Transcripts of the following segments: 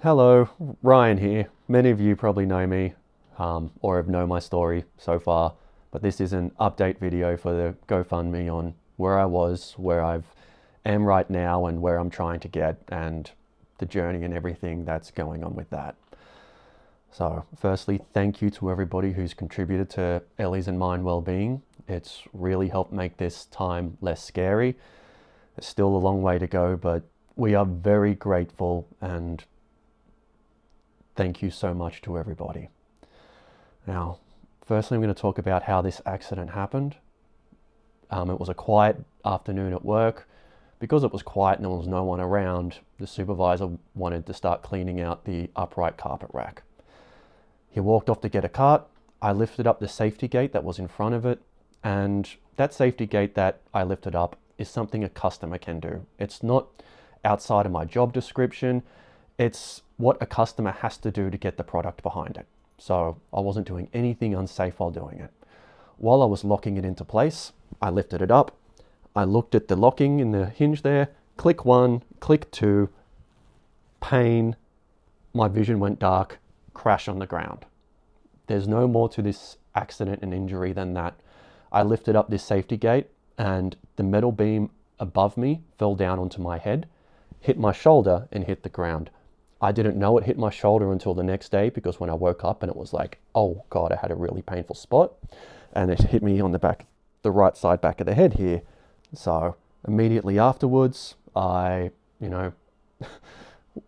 Hello, Ryan here. Many of you probably know me or have known my story so far, but this is an update video for the GoFundMe on where I was, where I am right now, and where I'm trying to get, and the journey and everything that's going on with that. So, firstly, thank you to everybody who's contributed to Ellie's and mine well-being. It's really helped make this time less scary. There's still a long way to go, but we are very grateful and thank you so much to everybody. Now, firstly, I'm going to talk about how this accident happened. It was a quiet afternoon at work. Because it was quiet and there was no one around, the supervisor wanted to start cleaning out the upright carpet rack. He walked off to get a cart. I lifted up the safety gate that was in front of it, and that safety gate that I lifted up is something a customer can do. It's not outside of my job description. It's what a customer has to do to get the product behind it. So I wasn't doing anything unsafe while doing it. While I was locking it into place, I lifted it up. I looked at the locking in the hinge there. Click 1, click 2, pain. My vision went dark, crash on the ground. There's no more to this accident and injury than that. I lifted up this safety gate and the metal beam above me fell down onto my head, hit my shoulder and hit the ground. I didn't know it hit my shoulder until the next day, because when I woke up and it was like, oh God, I had a really painful spot, and it hit me on the back, the right side back of the head here. So immediately afterwards, I,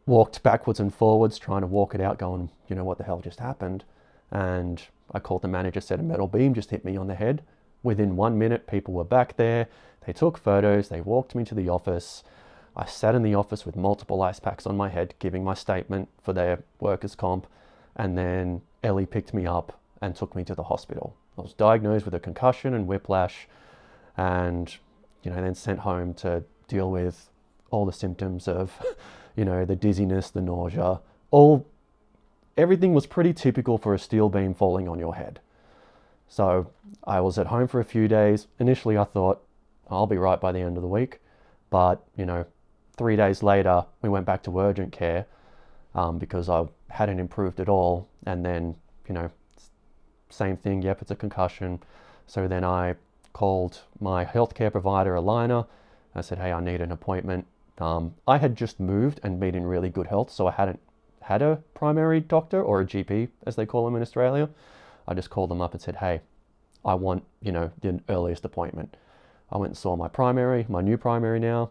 walked backwards and forwards trying to walk it out going, what the hell just happened? And I called the manager, said a metal beam just hit me on the head. Within 1 minute, people were back there. They took photos. They walked me to the office. I sat in the office with multiple ice packs on my head, giving my statement for their workers' comp. And then Ellie picked me up and took me to the hospital. I was diagnosed with a concussion and whiplash, and then sent home to deal with all the symptoms of, the dizziness, the nausea, everything was pretty typical for a steel beam falling on your head. So I was at home for a few days. Initially, I thought I'll be right by the end of the week, but 3 days later, we went back to urgent care because I hadn't improved at all. And then, same thing. Yep, it's a concussion. So then I called my healthcare provider, Alina. I said, hey, I need an appointment. I had just moved and been in really good health, so I hadn't had a primary doctor, or a GP, as they call them in Australia. I just called them up and said, hey, I want, the earliest appointment. I went and saw my new primary now.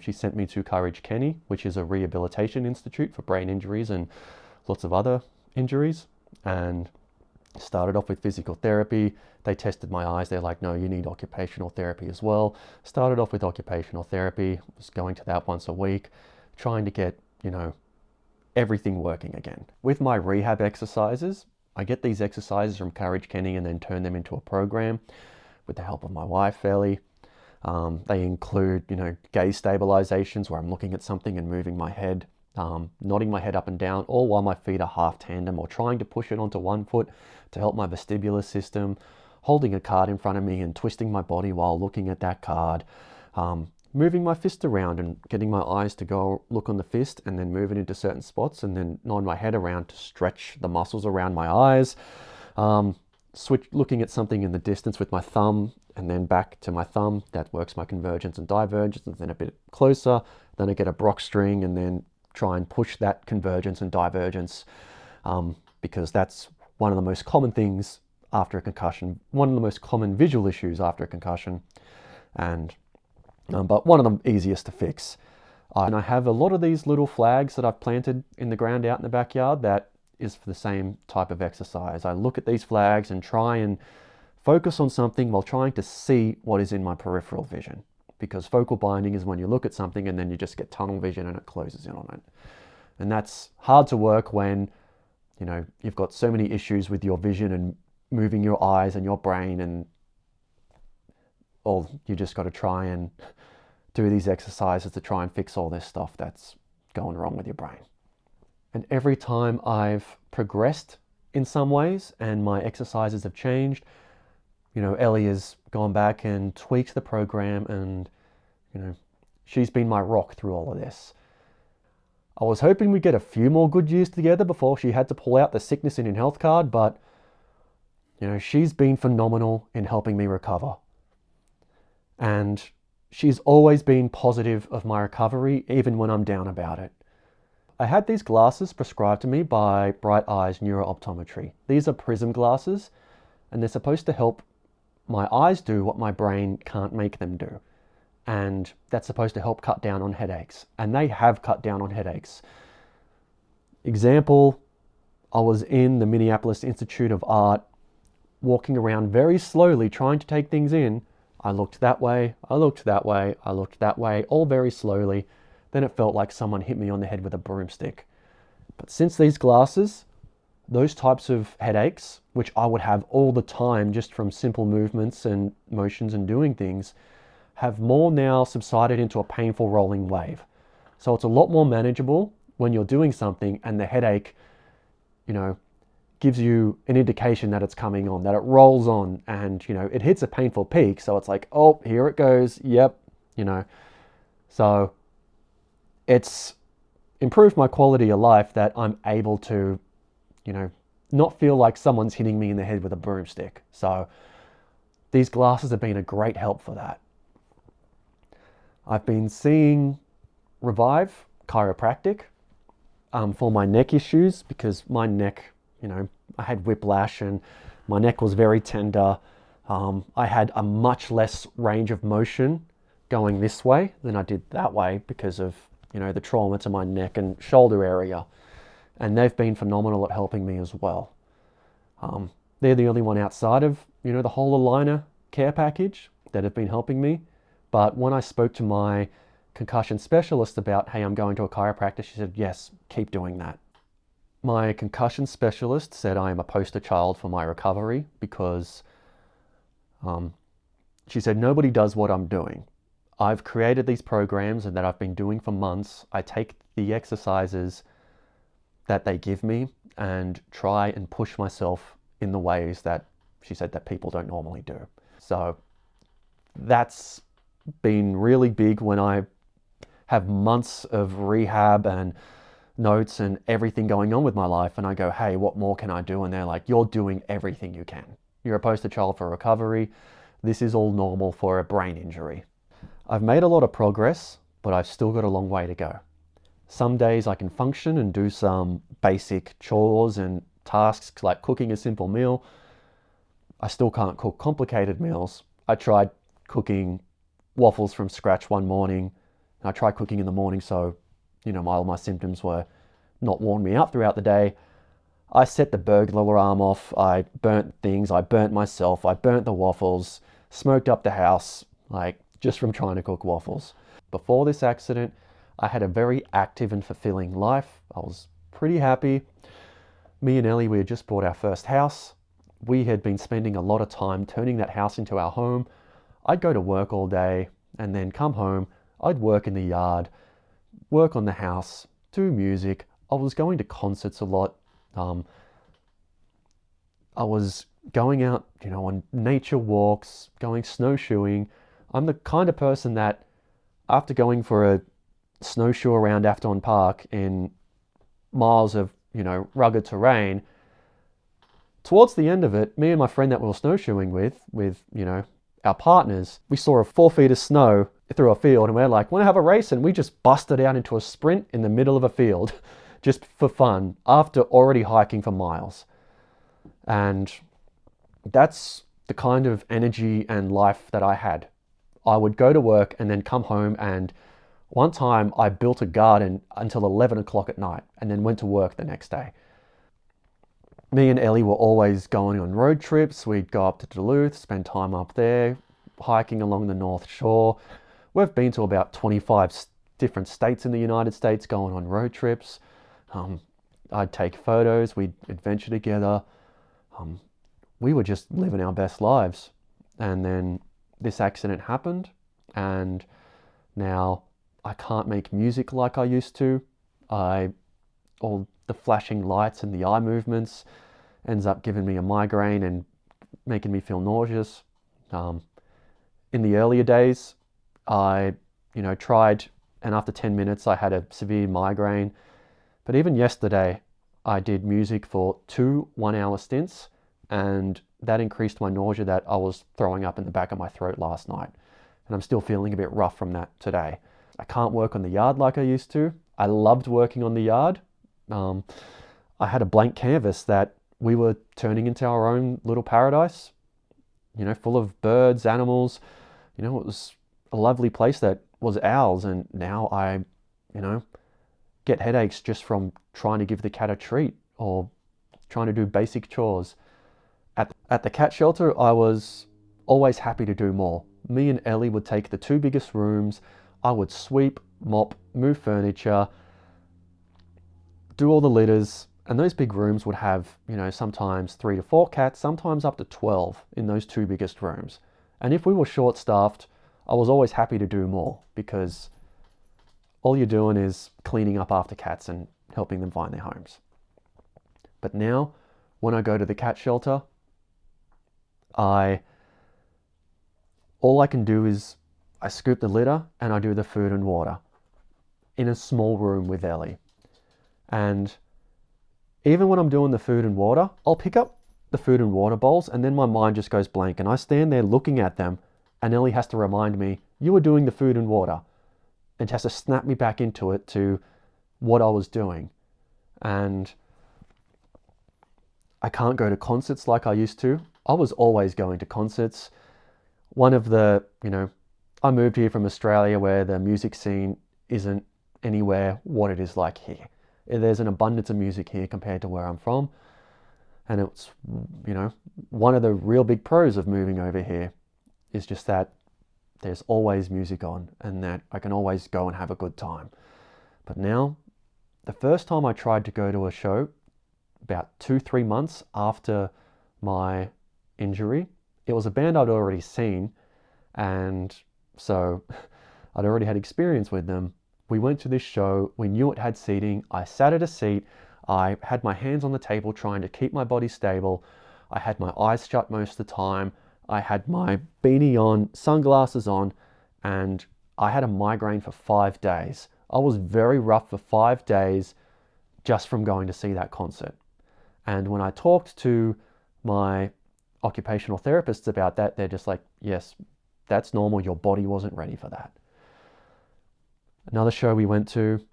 She sent me to Courage Kenny, which is a rehabilitation institute for brain injuries and lots of other injuries, and started off with physical therapy. They tested my eyes. They're like, no, you need occupational therapy as well. Started off with occupational therapy, was going to that once a week, trying to get, everything working again. With my rehab exercises, I get these exercises from Courage Kenny and then turn them into a program with the help of my wife, Ellie. They include, gaze stabilizations, where I'm looking at something and moving my head, nodding my head up and down, all while my feet are half tandem, or trying to push it onto one foot to help my vestibular system, holding a card in front of me and twisting my body while looking at that card, moving my fist around and getting my eyes to go look on the fist and then move it into certain spots, and then nod my head around to stretch the muscles around my eyes, looking at something in the distance with my thumb and then back to my thumb. That works my convergence and divergence, and then a bit closer. Then I get a Brock string and then try and push that convergence and divergence, because that's one of the most common things after a concussion, one of the most common visual issues after a concussion, and but one of them easiest to fix. And I have a lot of these little flags that I've planted in the ground out in the backyard that is for the same type of exercise. I look at these flags and try and focus on something while trying to see what is in my peripheral vision, because focal binding is when you look at something and then you just get tunnel vision and it closes in on it. And that's hard to work when, you've got so many issues with your vision and moving your eyes and your brain, and you just got to try and do these exercises to try and fix all this stuff that's going wrong with your brain. And every time I've progressed in some ways and my exercises have changed, Ellie has gone back and tweaked the program, and, she's been my rock through all of this. I was hoping we'd get a few more good years together before she had to pull out the sickness in health card, but she's been phenomenal in helping me recover. And she's always been positive of my recovery, even when I'm down about it. I had these glasses prescribed to me by Bright Eyes Neurooptometry. These are prism glasses, and they're supposed to help my eyes do what my brain can't make them do. And that's supposed to help cut down on headaches. And they have cut down on headaches. Example, I was in the Minneapolis Institute of Art, walking around very slowly, trying to take things in. I looked that way, I looked that way, I looked that way, all very slowly. Then it felt like someone hit me on the head with a broomstick. But since these glasses, those types of headaches, which I would have all the time just from simple movements and motions and doing things, have more now subsided into a painful rolling wave. So it's a lot more manageable when you're doing something and the headache, gives you an indication that it's coming on, that it rolls on, and, it hits a painful peak. So it's like, oh, here it goes. Yep. So it's improved my quality of life that I'm able to, not feel like someone's hitting me in the head with a broomstick. So these glasses have been a great help for that. I've been seeing Revive Chiropractic for my neck issues, because my neck, I had whiplash and my neck was very tender. I had a much less range of motion going this way than I did that way because of, the trauma to my neck and shoulder area. And they've been phenomenal at helping me as well. They're the only one outside of, the whole aligner care package that have been helping me. But when I spoke to my concussion specialist about, hey, I'm going to a chiropractor, she said, yes, keep doing that. My concussion specialist said I am a poster child for my recovery because she said, nobody does what I'm doing. I've created these programs and that I've been doing for months. I take the exercises that they give me and try and push myself in the ways that she said that people don't normally do. So that's been really big when I have months of rehab and notes and everything going on with my life, and I go, hey, what more can I do? And they're like, you're doing everything you can. You're a poster child for recovery. This is all normal for a brain injury. I've made a lot of progress, but I've still got a long way to go. Some days I can function and do some basic chores and tasks like cooking a simple meal. I still can't cook complicated meals. I tried cooking waffles from scratch one morning. I tried cooking in the morning, so all my symptoms were not worn me out throughout the day. I set the burglar alarm off. I burnt things. I burnt myself. I burnt the waffles, smoked up the house, just from trying to cook waffles. Before this accident, I had a very active and fulfilling life. I was pretty happy. Me and Ellie, we had just bought our first house. We had been spending a lot of time turning that house into our home. I'd go to work all day and then come home. I'd work in the yard, work on the house, do music. I was going to concerts a lot. I was going out, on nature walks, going snowshoeing. I'm the kind of person that after going for a snowshoe around Afton Park in miles of, rugged terrain, towards the end of it, me and my friend that we were snowshoeing with, our partners, we saw 4 feet of snow through a field and we're like, want to have a race? And we just busted out into a sprint in the middle of a field just for fun after already hiking for miles. And that's the kind of energy and life that I had. I would go to work and then come home, and one time I built a garden until 11 o'clock at night and then went to work the next day. Me and Ellie were always going on road trips. We'd go up to Duluth, spend time up there, hiking along the North Shore. We've been to about 25 different states in the United States going on road trips. I'd take photos, we'd adventure together. We were just living our best lives. And then this accident happened, and now I can't make music like I used to. All the flashing lights and the eye movements ends up giving me a migraine and making me feel nauseous. In the earlier days, I tried, and after 10 minutes I had a severe migraine. But even yesterday, I did music for 2 1-hour stints, and that increased my nausea that I was throwing up in the back of my throat last night. And I'm still feeling a bit rough from that today. I can't work on the yard like I used to. I loved working on the yard. I had a blank canvas that we were turning into our own little paradise, full of birds, animals. It was a lovely place that was ours. And now I, get headaches just from trying to give the cat a treat or trying to do basic chores. At the cat shelter, I was always happy to do more. Me and Ellie would take the 2 biggest rooms. I would sweep, mop, move furniture, do all the litters, and those big rooms would have, sometimes 3 to 4 cats, sometimes up to 12 in those 2 biggest rooms. And if we were short-staffed, I was always happy to do more because all you're doing is cleaning up after cats and helping them find their homes. But now, when I go to the cat shelter, all I can do is I scoop the litter and I do the food and water in a small room with Ellie. And even when I'm doing the food and water, I'll pick up the food and water bowls and then my mind just goes blank and I stand there looking at them and Ellie has to remind me, you were doing the food and water. And she has to snap me back into it to what I was doing. And I can't go to concerts like I used to. I was always going to concerts. One of the, I moved here from Australia where the music scene isn't anywhere what it is like here. There's an abundance of music here compared to where I'm from. And it's, one of the real big pros of moving over here is just that there's always music on and that I can always go and have a good time. But now, the first time I tried to go to a show, about 2-3 months after my injury, it was a band I'd already seen, and so I'd already had experience with them. We went to this show, we knew it had seating, I sat at a seat, I had my hands on the table trying to keep my body stable, I had my eyes shut most of the time, I had my beanie on, sunglasses on, and I had a migraine for 5 days. I was very rough for 5 days just from going to see that concert. And when I talked to my occupational therapists about that, they're just like, yes, that's normal. Your body wasn't ready for that. Another show we went to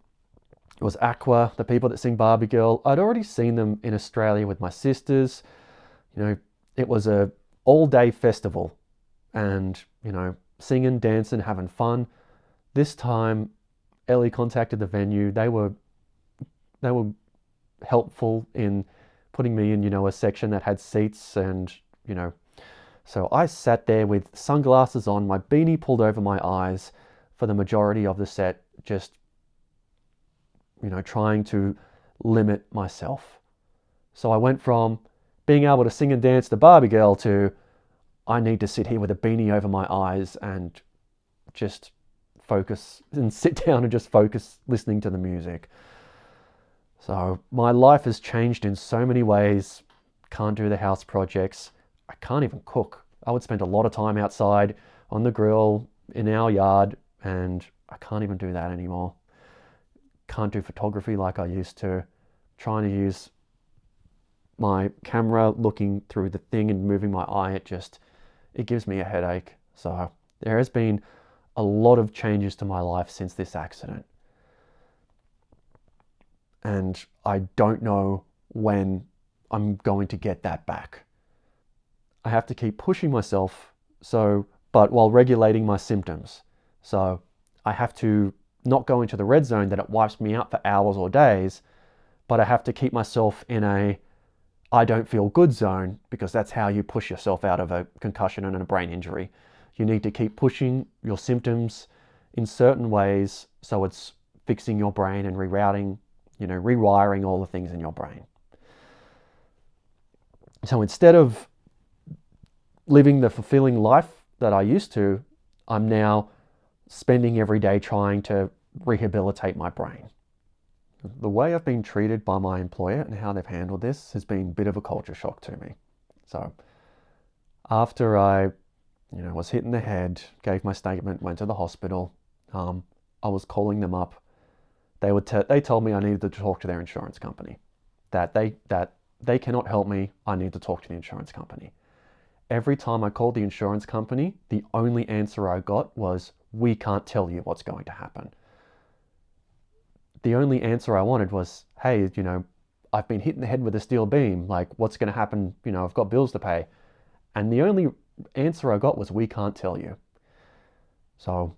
was Aqua, the people that sing Barbie Girl. I'd already seen them in Australia with my sisters. It was a all-day festival and, singing, dancing, having fun. This time, Ellie contacted the venue. They were helpful in putting me in, a section that had seats and, so I sat there with sunglasses on, my beanie pulled over my eyes for the majority of the set, just, trying to limit myself. So I went from being able to sing and dance to Barbie Girl to I need to sit here with a beanie over my eyes and just focus and sit down and just focus listening to the music. So my life has changed in so many ways. Can't do the house projects. I can't even cook. I would spend a lot of time outside on the grill in our yard and I can't even do that anymore. Can't do photography like I used to. Trying to use my camera, looking through the thing and moving my eye, it gives me a headache. So there has been a lot of changes to my life since this accident. And I don't know when I'm going to get that back. I have to keep pushing myself, but while regulating my symptoms. So I have to not go into the red zone that it wipes me out for hours or days, but I have to keep myself in a I don't feel good zone, because that's how you push yourself out of a concussion and a brain injury. You need to keep pushing your symptoms in certain ways so it's fixing your brain and rerouting, rewiring all the things in your brain. So instead of living the fulfilling life that I used to, I'm now spending every day trying to rehabilitate my brain. The way I've been treated by my employer and how they've handled this has been a bit of a culture shock to me. So after I, was hit in the head, gave my statement, went to the hospital, I was calling them up They told me I needed to talk to their insurance company, that they cannot help me. I need to talk to the insurance company. Every time I called the insurance company, the only answer I got was, we can't tell you what's going to happen. The only answer I wanted was, hey, I've been hit in the head with a steel beam. Like, what's going to happen? I've got bills to pay. And the only answer I got was, we can't tell you. So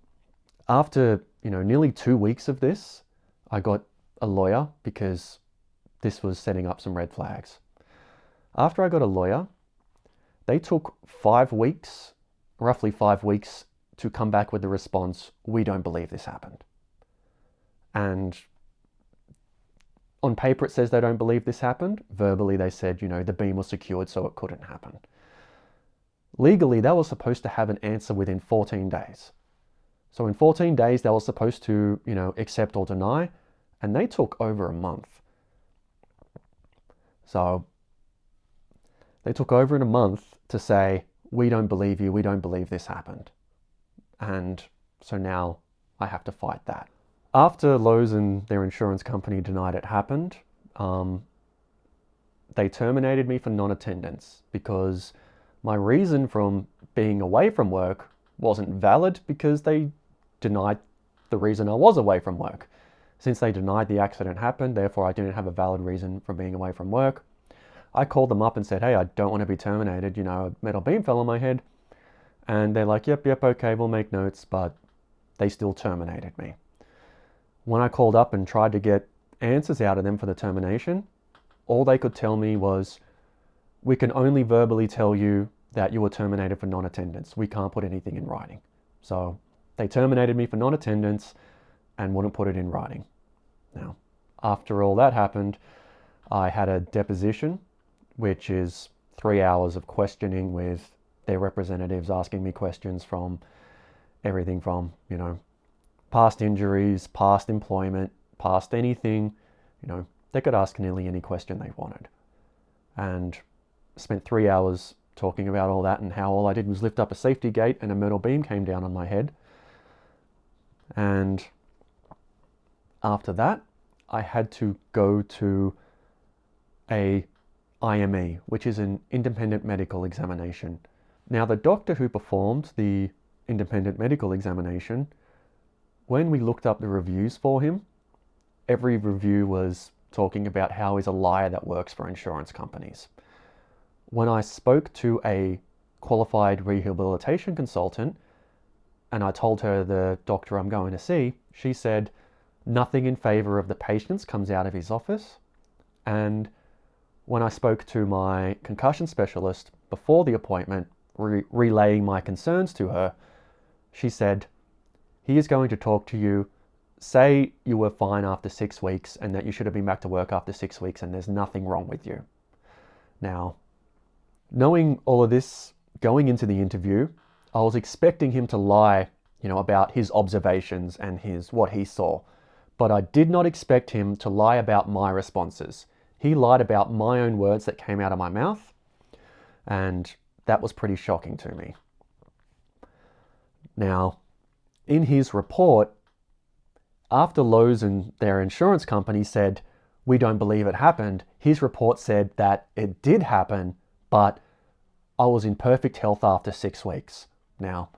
after, nearly 2 weeks of this, I got a lawyer because this was setting up some red flags. After I got a lawyer, they took 5 weeks, roughly 5 weeks, to come back with the response, we don't believe this happened. And on paper it says they don't believe this happened. Verbally they said, the beam was secured so it couldn't happen. Legally, they were supposed to have an answer within 14 days. So in 14 days, they were supposed to, accept or deny, and they took over a month. So they took over in a month to say, we don't believe you, we don't believe this happened. And so now I have to fight that. After Lowe's and their insurance company denied it happened, they terminated me for non-attendance because my reason from being away from work wasn't valid because they denied the reason I was away from work. Since they denied the accident happened, therefore I didn't have a valid reason for being away from work. I called them up and said, hey, I don't want to be terminated. A metal beam fell on my head. And they're like, yep, okay, we'll make notes, but they still terminated me. When I called up and tried to get answers out of them for the termination, all they could tell me was, we can only verbally tell you that you were terminated for non-attendance. We can't put anything in writing. So they terminated me for non-attendance and wouldn't put it in writing. Now, after all that happened, I had a deposition, which is 3 hours of questioning with their representatives asking me questions from everything from, past injuries, past employment, past anything. They could ask nearly any question they wanted. And spent 3 hours talking about all that and how all I did was lift up a safety gate and a metal beam came down on my head. And after that, I had to go to a IME, which is an independent medical examination. Now, the doctor who performed the independent medical examination, when we looked up the reviews for him, every review was talking about how he's a liar that works for insurance companies. When I spoke to a qualified rehabilitation consultant and I told her the doctor I'm going to see, she said nothing in favor of the patients comes out of his office. And when I spoke to my concussion specialist before the appointment, relaying my concerns to her, she said, he is going to talk to you, say you were fine after 6 weeks and that you should have been back to work after 6 weeks and there's nothing wrong with you. Now, knowing all of this going into the interview, I was expecting him to lie, about his observations and what he saw. But I did not expect him to lie about my responses. He lied about my own words that came out of my mouth, and that was pretty shocking to me. Now, in his report, after Lowe's and their insurance company said, we don't believe it happened, his report said that it did happen, but I was in perfect health after 6 weeks. Now,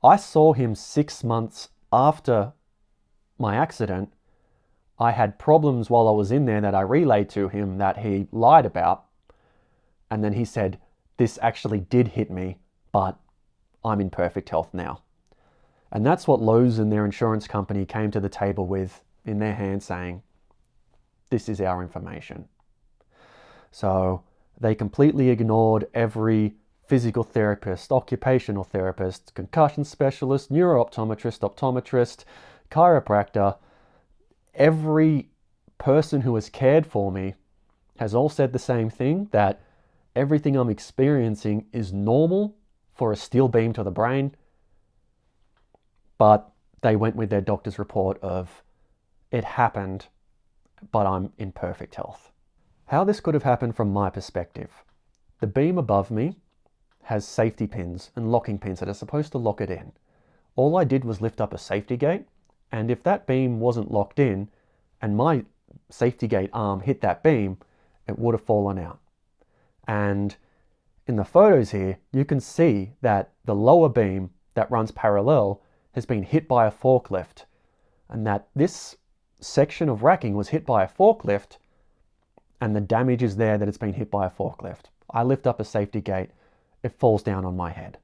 I saw him 6 months after my accident. I had problems while I was in there that I relayed to him that he lied about. And then he said, this actually did hit me, but I'm in perfect health now. And that's what Lowe's and their insurance company came to the table with in their hand saying, this is our information. So they completely ignored every physical therapist, occupational therapist, concussion specialist, optometrist, chiropractor. Every person who has cared for me has all said the same thing, that everything I'm experiencing is normal for a steel beam to the brain. But they went with their doctor's report of, it happened, but I'm in perfect health. How this could have happened from my perspective. The beam above me has safety pins and locking pins that are supposed to lock it in. All I did was lift up a safety gate, and if that beam wasn't locked in, and my safety gate arm hit that beam, it would have fallen out. And in the photos here, you can see that the lower beam that runs parallel has been hit by a forklift, and that this section of racking was hit by a forklift, and the damage is there that it's been hit by a forklift. I lift up a safety gate, it falls down on my head.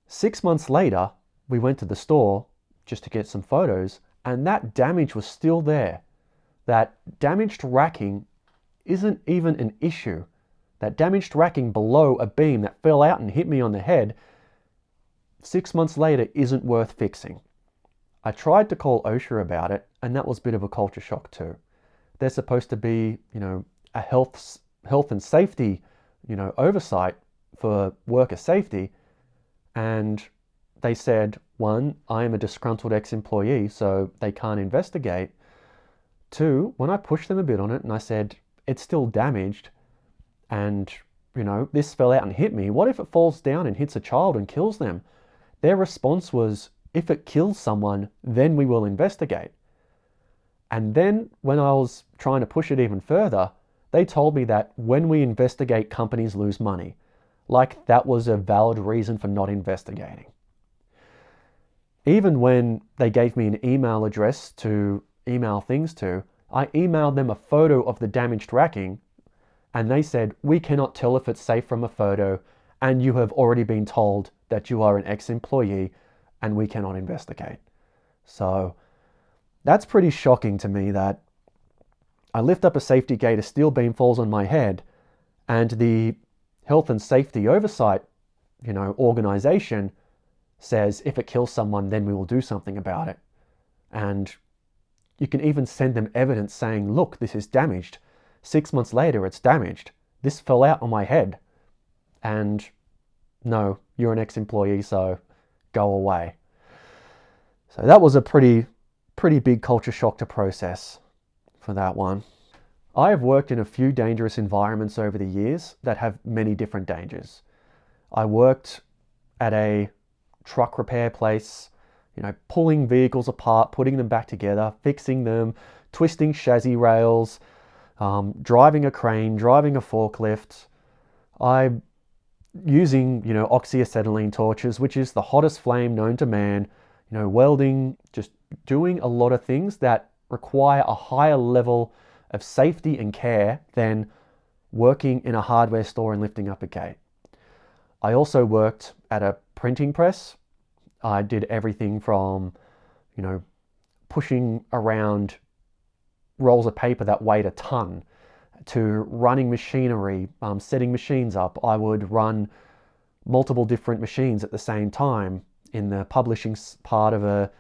6 months later, we went to the store just to get some photos, and that damage was still there. That damaged racking isn't even an issue. That damaged racking below a beam that fell out and hit me on the head 6 months later isn't worth fixing. I tried to call OSHA about it, and that was a bit of a culture shock too. They're supposed to be, a health and safety, oversight for worker safety. And they said, one, I am a disgruntled ex-employee, so they can't investigate. Two, when I pushed them a bit on it and I said, it's still damaged, and, this fell out and hit me, what if it falls down and hits a child and kills them? Their response was, if it kills someone, then we will investigate. And then when I was trying to push it even further, they told me that when we investigate, companies lose money. Like that was a valid reason for not investigating. Even when they gave me an email address to email things to, I emailed them a photo of the damaged racking, and they said, we cannot tell if it's safe from a photo, and you have already been told that you are an ex-employee and we cannot investigate. So that's pretty shocking to me that I lift up a safety gate, a steel beam falls on my head, and the health and safety oversight, organization says if it kills someone, then we will do something about it. And you can even send them evidence saying, look, this is damaged. 6 months later, it's damaged. This fell out on my head. And no, you're an ex-employee, so go away. So that was a pretty big culture shock to process for that one. I have worked in a few dangerous environments over the years that have many different dangers. I worked at a truck repair place, pulling vehicles apart, putting them back together, fixing them, twisting chassis rails, driving a crane, driving a forklift. I'm using, oxyacetylene torches, which is the hottest flame known to man, welding, just doing a lot of things that require a higher level of safety and care than working in a hardware store and lifting up a gate. I also worked at a printing press. I did everything from, pushing around rolls of paper that weighed a ton to running machinery, setting machines up. I would run multiple different machines at the same time in the publishing part of a,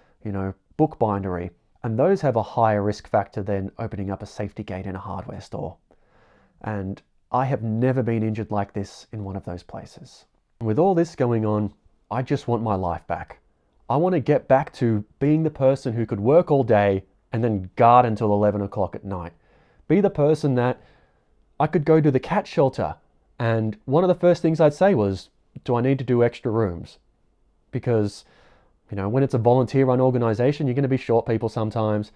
book bindery. And those have a higher risk factor than opening up a safety gate in a hardware store. And I have never been injured like this in one of those places. With all this going on, I just want my life back. I want to get back to being the person who could work all day and then guard until 11 o'clock at night. Be the person that I could go to the cat shelter, and one of the first things I'd say was, do I need to do extra rooms? Because when it's a volunteer-run organization, you're going to be short people sometimes.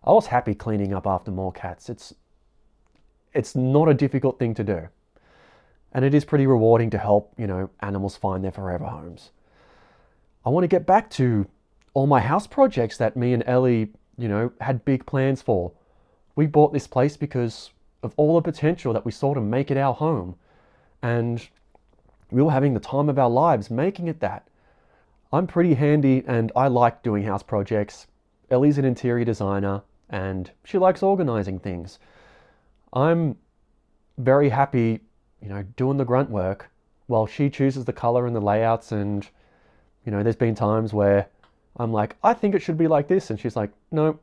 I was happy cleaning up after more cats. It's not a difficult thing to do. And it is pretty rewarding to help, animals find their forever homes. I want to get back to all my house projects that me and Ellie, had big plans for. We bought this place because of all the potential that we saw to make it our home. And we were having the time of our lives making it that. I'm pretty handy and I like doing house projects. Ellie's an interior designer and she likes organizing things. I'm very happy, doing the grunt work while she chooses the color and the layouts. And, there's been times where I'm like, I think it should be like this. And she's like, no,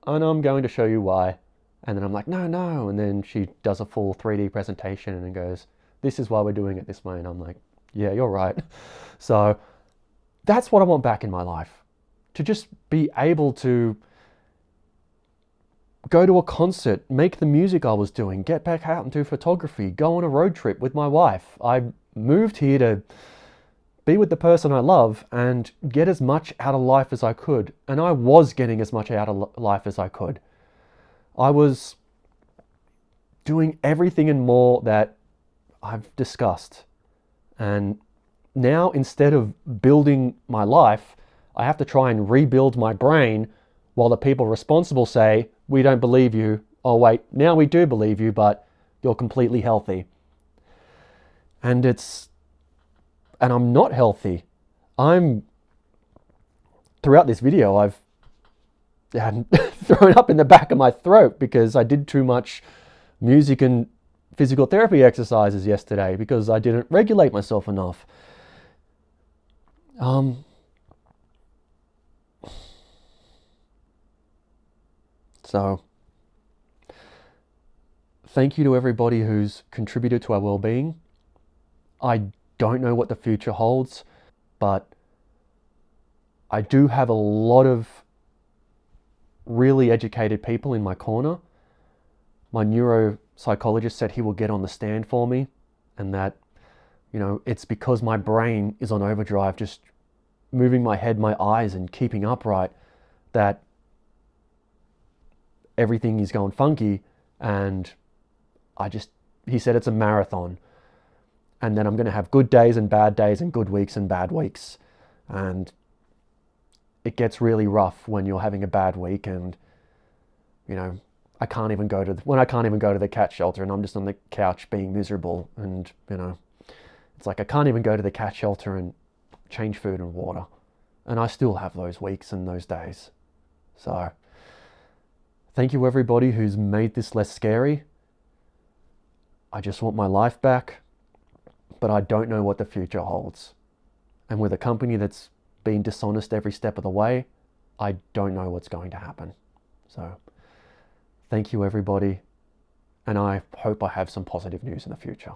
and I'm going to show you why. And then I'm like, no. And then she does a full 3D presentation and goes, this is why we're doing it this way. And I'm like, yeah, you're right. So that's what I want back in my life. To just be able to go to a concert, make the music I was doing, get back out and do photography, go on a road trip with my wife. I moved here to be with the person I love and get as much out of life as I could. And I was getting as much out of life as I could. I was doing everything and more that I've discussed. And now, instead of building my life, I have to try and rebuild my brain while the people responsible say, we don't believe you. Oh, wait, now we do believe you, but you're completely healthy. And I'm not healthy. Throughout this video, I've thrown up in the back of my throat because I did too much music and physical therapy exercises yesterday because I didn't regulate myself enough. So, thank you to everybody who's contributed to our well-being. I don't know what the future holds, but I do have a lot of really educated people in my corner. My neuropsychologist said he will get on the stand for me, and that, it's because my brain is on overdrive, just moving my head, my eyes, and keeping upright, that everything is going funky. And he said it's a marathon, and then I'm going to have good days and bad days and good weeks and bad weeks. And it gets really rough when you're having a bad week and, I can't even go to the cat shelter and I'm just on the couch being miserable. And, it's like I can't even go to the cat shelter and change food and water. And I still have those weeks and those days. So thank you everybody who's made this less scary. I just want my life back, but I don't know what the future holds. And with a company that's been dishonest every step of the way, I don't know what's going to happen. So thank you everybody, and I hope I have some positive news in the future.